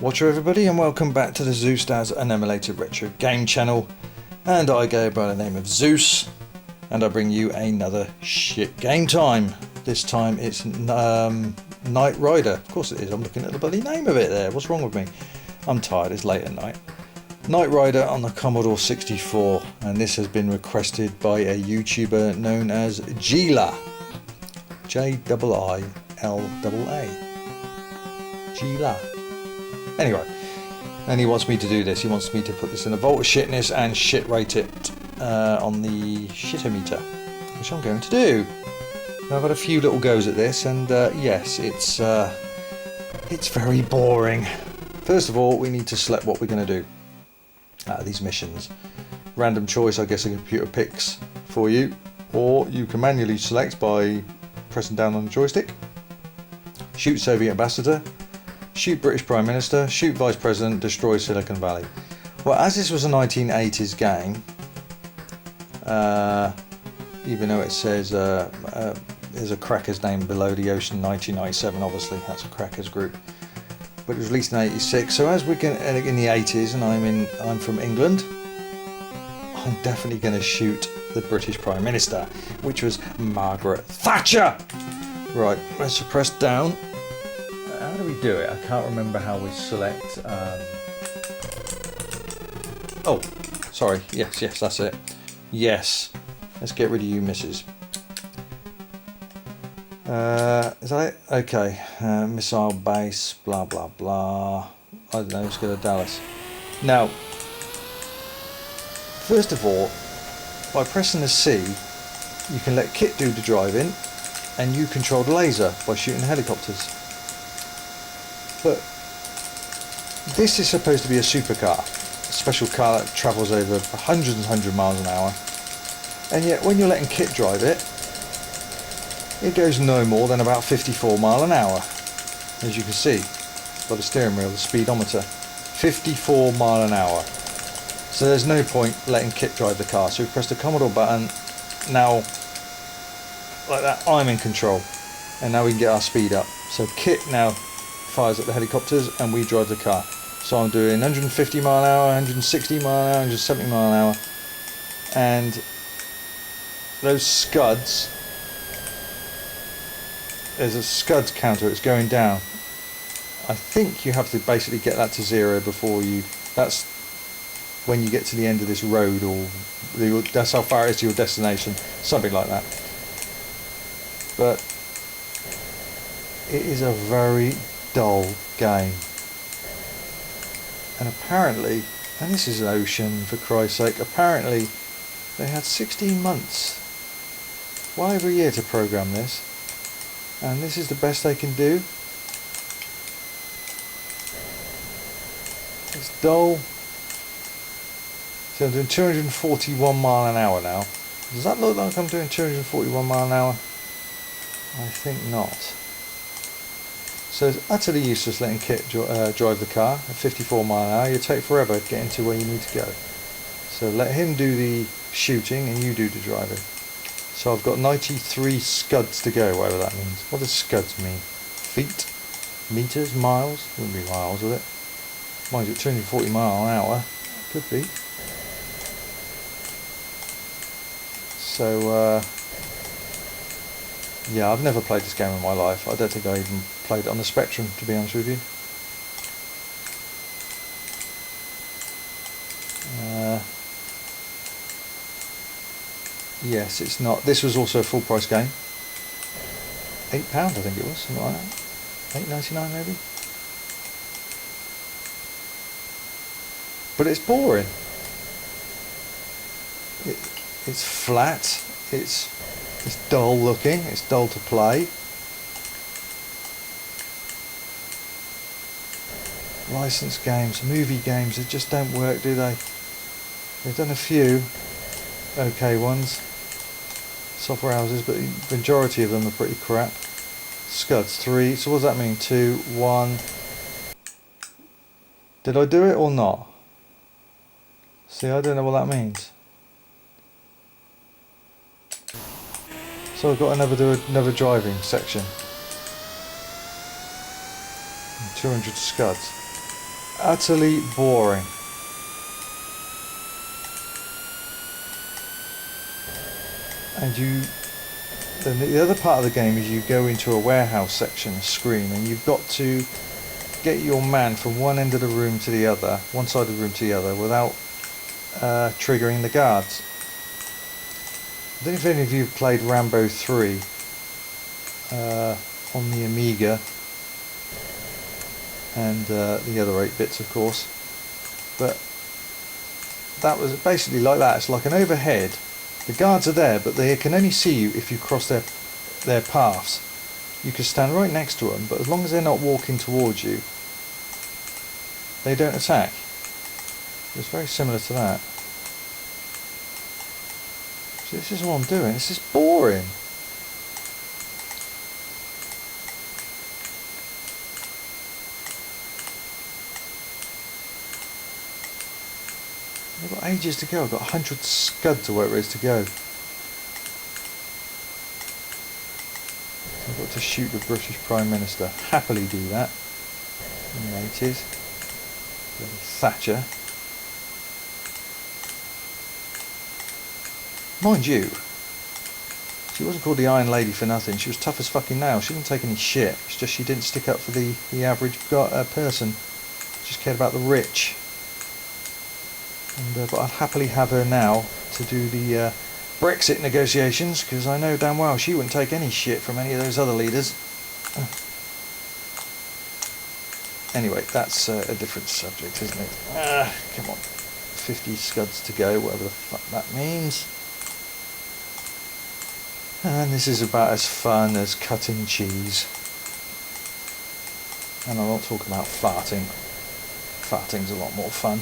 Watcher everybody, and welcome back to the Zeusdaz Unemulated Retro Game Channel. And I go by the name of Zeus, and I bring you another shit game time. This time it's Knight Rider. Of course it is, I'm looking at the bloody name of it there. What's wrong with me? I'm tired, it's late at night. Knight Rider on the Commodore 64, and this has been requested by a YouTuber known as Jii Laa. Jii Laa. Jii Laa. Anyway, and he wants me to do this. He wants me to put this in a vault of shitness and shit rate it on the shitometer, which I'm going to do. Now, I've had a few little goes at this, and yes, it's very boring. First of all, we need to select what we're going to do out of these missions. Random choice, I guess a computer picks for you, or you can manually select by pressing down on the joystick. Shoot Soviet ambassador, shoot British Prime Minister, shoot Vice President, destroy Silicon Valley. Well, as this was a 1980s game, even though it says there's a crackers name below the ocean, 1997, obviously that's a crackers group, but it was released in 86. So as we're in the 80s, and I'm from England, I'm definitely going to shoot the British Prime Minister, which was Margaret Thatcher. Right, let's press down. How do we do it? I can't remember how we select. Oh, sorry. Yes, that's it. Yes. Let's get rid of you, missus. Is that it? Okay. Missile base, blah, blah, blah. I don't know, let's go to Dallas. Now, first of all, by pressing the C, you can let Kit do the driving, and you control the laser by shooting helicopters. But this is supposed to be a supercar, a special car that travels over hundreds and hundreds of miles an hour, and yet when you're letting Kit drive it, it goes no more than about 54 miles an hour, as you can see by the steering wheel, the speedometer, 54 miles an hour. So there's no point letting Kit drive the car. So we press the Commodore button, now like that, I'm in control, and now we can get our speed up. So Kit now fires at the helicopters and we drive the car. So I'm doing 150 mile an hour, 160 mile an hour, 170 mile an hour, and those scuds, there's a scuds counter, it's going down. I think you have to basically get that to zero before you, that's when you get to the end of this road, or that's how far it is to your destination, something like that. But it is a very dull game, and apparently, and this is an ocean for Christ's sake, apparently they had 16 months, well over a year, to program this, and this is the best they can do. It's dull. So I'm doing 241 mile an hour now. Does that look like I'm doing 241 mile an hour? I think not. So it's utterly useless letting Kit drive the car at 54 mile an hour. You take forever getting to where you need to go. So let him do the shooting and you do the driving. So I've got 93 scuds to go, whatever that means. What does scuds mean? Feet? Meters? Miles? Wouldn't be miles, would it? Mind you, 240 mile an hour. Could be. So, yeah, I've never played this game in my life. I don't think I even played it on the Spectrum, to be honest with you. Yes, it's not. This was also a full price game. £8 I think it was, something like that. £8.99 maybe. But it's boring. It's flat. It's dull looking, it's dull to play. Licensed games, movie games, they just don't work, do they? They've done a few okay ones, software houses, but the majority of them are pretty crap. Scuds 3, so what does that mean? 2, 1. Did I do it or not? See, I don't know what that means. So I've got another driving section. 200 scuds. utterly boring. And then the other part of the game is you go into a warehouse section, a screen, and you've got to get your man from one end of the room to the other, one side of the room to the other, without triggering the guards. I don't know if any of you have played Rambo 3 on the Amiga and the other 8-bits, of course, but that was basically like that. It's like an overhead. The guards are there, but they can only see you if you cross their paths. You can stand right next to them, but as long as they're not walking towards you, they don't attack. It's very similar to that. So this is what I'm doing. This is boring. I've got ages to go. I've got 100 scuds or whatever it is to go. I've got to shoot the British Prime Minister. Happily do that. In the 80s. Thatcher. Mind you, she wasn't called the Iron Lady for nothing. She was tough as fucking nails. She didn't take any shit. It's just she didn't stick up for the average person. She just cared about the rich. And, but I'd happily have her now to do the Brexit negotiations, because I know damn well she wouldn't take any shit from any of those other leaders. Anyway, that's a different subject, isn't it? Come on. 50 scuds to go, whatever the fuck that means. And this is about as fun as cutting cheese. And I'm not talking about farting. Farting's a lot more fun.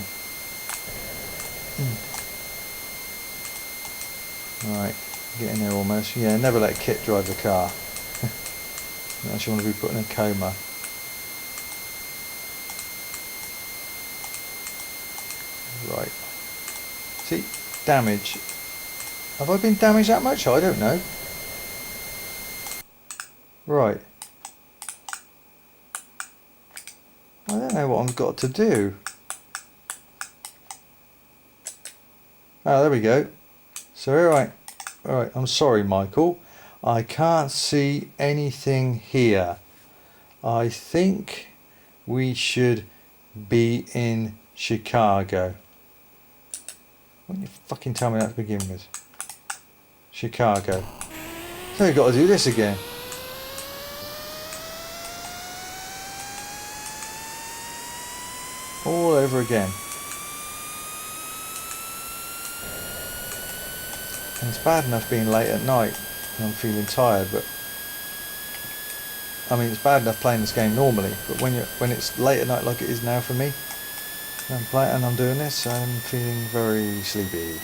Right, getting there almost. Yeah, never let Kit drive the car. Unless you want to be put in a coma. Right. See, damage. Have I been damaged that much? I don't know. Right. I don't know what I've got to do. Oh, there we go. So, alright, I'm sorry, Michael. I can't see anything here. I think we should be in Chicago. Why don't you fucking tell me that to begin with? Chicago. So you've got to do this again. All over again. And it's bad enough being late at night and I'm feeling tired, but I mean it's bad enough playing this game normally, but when it's late at night like it is now for me, and I'm doing this, I'm feeling very sleepy.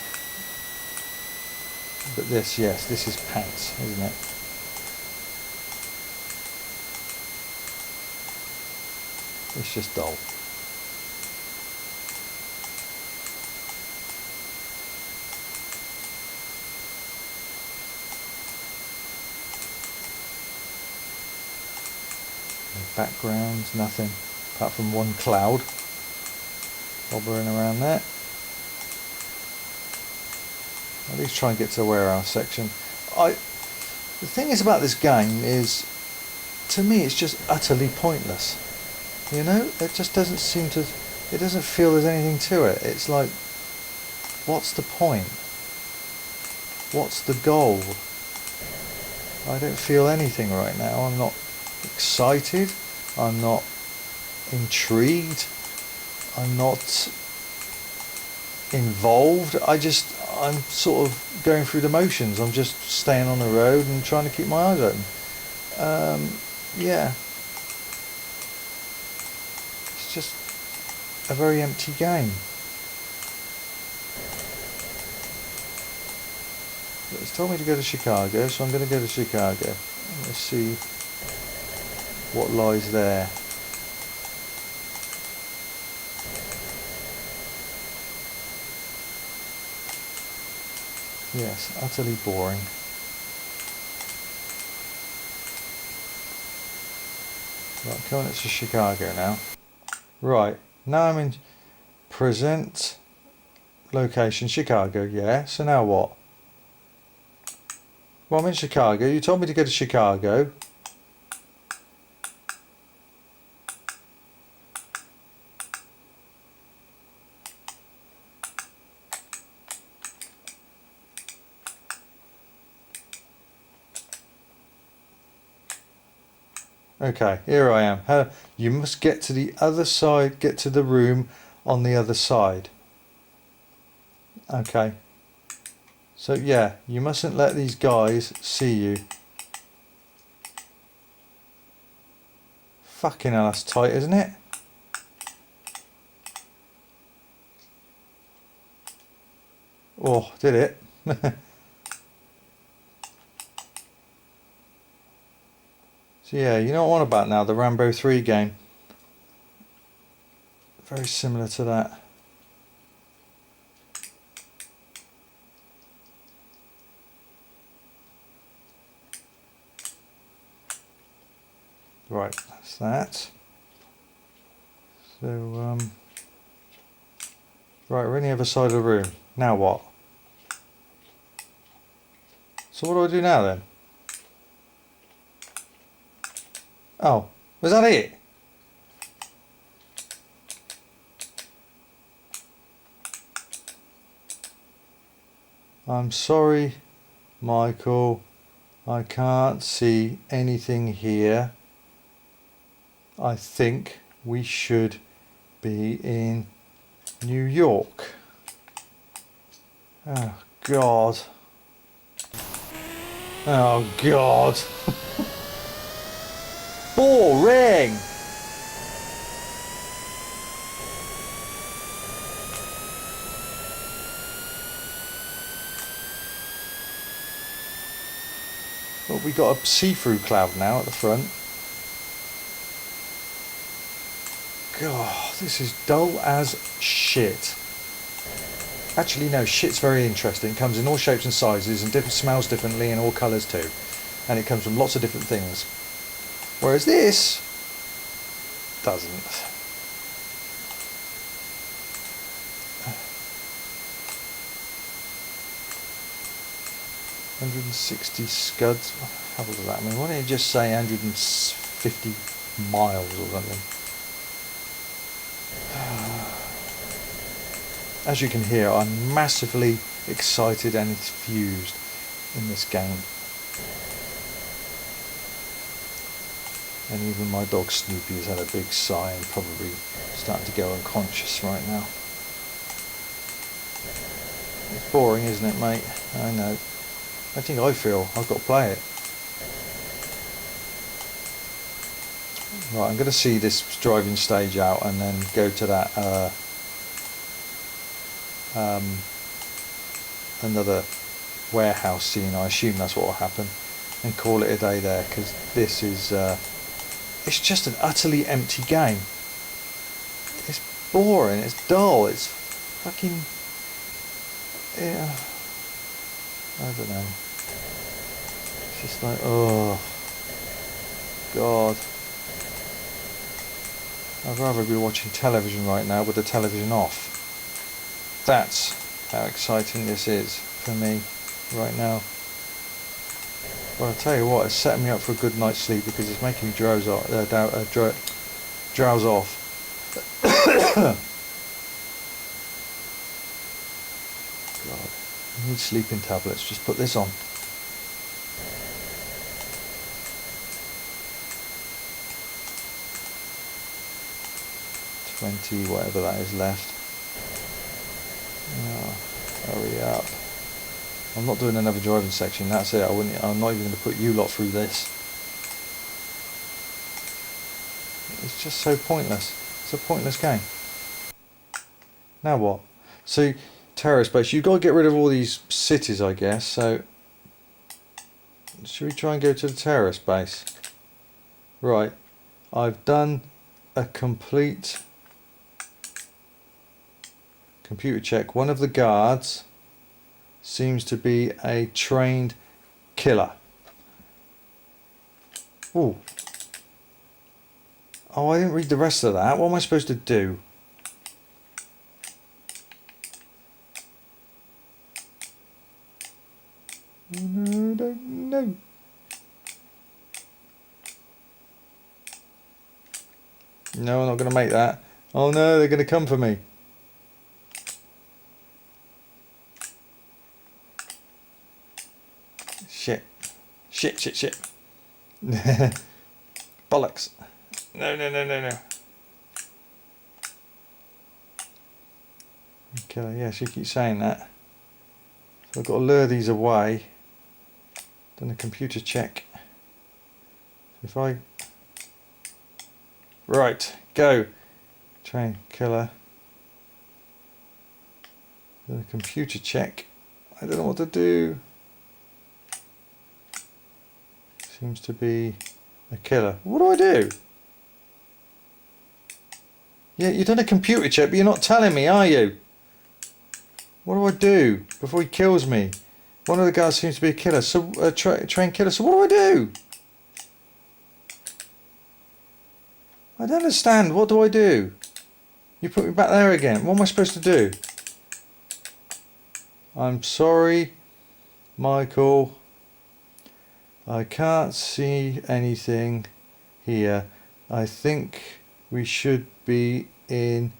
But this, yes, this is pants, isn't it? It's just dull. No backgrounds, nothing, apart from one cloud bobbering around there. At least try and get to the warehouse section. The thing is about this game is, to me, it's just utterly pointless. You know, it just doesn't seem to. It doesn't feel there's anything to it. It's like, what's the point? What's the goal? I don't feel anything right now. I'm not excited. I'm not intrigued. I'm not involved. I'm sort of going through the motions. I'm just staying on the road and trying to keep my eyes open. Yeah. It's just a very empty game. But it's told me to go to Chicago, so I'm going to go to Chicago. Let's see what lies there. Yes, utterly boring. Right, coming to Chicago now. Right, Now I'm in present location, Chicago. Yeah, so now what? Well, I'm in Chicago. You told me to go to Chicago. Okay, here I am. You must get to the other side, get to the room on the other side. Okay. So yeah, you mustn't let these guys see you. Fucking hell, that's tight, isn't it? Oh, did it? So yeah, you know what I'm on about now, the Rambo 3 game. Very similar to that. Right, that's that. So, right, we're on the other side of the room. Now what? So what do I do now then? Oh, was that it? I'm sorry, Michael. I can't see anything here. I think we should be in New York. Oh, God. Oh, God. Boring. Well, we got a see-through cloud now at the front. God, this is dull as shit. Actually, no, shit's very interesting. It comes in all shapes and sizes and different smells differently and all colours too. And it comes from lots of different things. Whereas this doesn't. 160 scuds. How does that mean? Why don't you just say 150 miles or something? As you can hear, I'm massively excited and enthused in this game. And even my dog Snoopy has had a big sigh and probably starting to go unconscious right now. It's boring, isn't it, mate? I know. I think I feel I've got to play it. Right, I'm going to see this driving stage out and then go to that another warehouse scene. I assume that's what will happen, and call it a day there, because this is it's just an utterly empty game. It's boring, it's dull, it's fucking, yeah, I don't know. It's just like, oh God, I'd rather be watching television right now with the television off. That's how exciting this is for me right now. Well, I'll tell you what, it's setting me up for a good night's sleep because it's making me drowse off. Drowse off. God, I need sleeping tablets. Just put this on. Whatever that is left. Oh, hurry up. I'm not doing another driving section, that's it. I'm not even going to put you lot through this. It's just so pointless. It's a pointless game. Now what? So, terrorist base, you've got to get rid of all these cities, I guess. So, should we try and go to the terrorist base? Right. I've done a complete computer check. One of the guards seems to be a trained killer. Ooh. Oh, I didn't read the rest of that. What am I supposed to do? no, no. No, I'm not going to make that. Oh no, they're going to come for me. Shit. Shit, shit, shit. Bollocks. No, no, no, no, no. Okay, yeah, she keeps saying that. So I've got to lure these away. Done a computer check. If I... Right, go. Train killer. Done a computer check. I don't know what to do. Seems to be a killer. What do I do? Yeah, you've done a computer check, but you're not telling me, are you? What do I do before he kills me? One of the guys seems to be a killer, so train killer. So what do I do? I don't understand. What do I do? You put me back there again. What am I supposed to do? I'm sorry, Michael. I can't see anything here. I think we should be in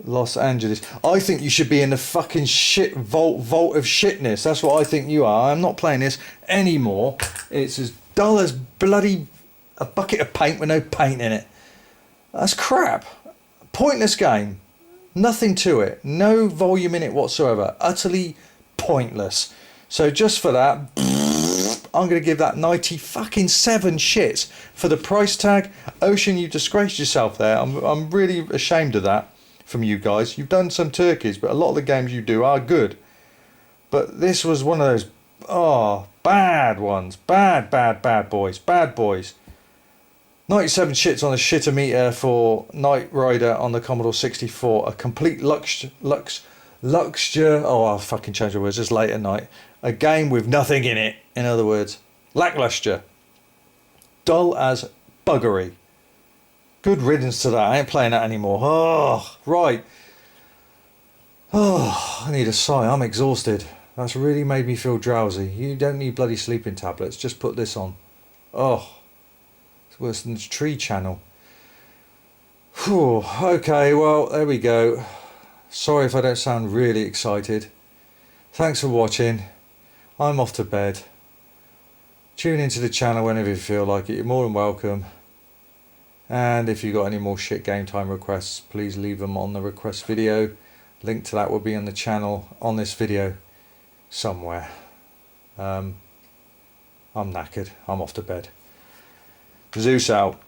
Los Angeles. I think you should be in the fucking shit vault of shitness. That's what I think you are. I'm not playing this anymore. It's as dull as bloody a bucket of paint with no paint in it. That's crap. Pointless game. Nothing to it. No volume in it whatsoever. Utterly pointless. So just for that, I'm going to give that 97 shits for the price tag. Ocean, you disgraced yourself there. I'm really ashamed of that from you guys. You've done some turkeys, but a lot of the games you do are good. But this was one of those, bad ones. Bad boys. Bad boys. 97 shits on a shitometer for Knight Rider on the Commodore 64. A complete luxury. Oh, I'll fucking change the words. Just late at night. A game with nothing in it. In other words, lackluster. Dull as buggery. Good riddance to that. I ain't playing that anymore. Oh, right. Oh, I need a sigh. I'm exhausted. That's really made me feel drowsy. You don't need bloody sleeping tablets. Just put this on. Oh, it's worse than the Tree Channel. Whew. Okay, well, there we go. Sorry if I don't sound really excited. Thanks for watching. I'm off to bed. Tune into the channel whenever you feel like it. You're more than welcome. And if you've got any more shit game time requests, please leave them on the request video. Link to that will be on the channel on this video somewhere. I'm knackered. I'm off to bed. Zeus out.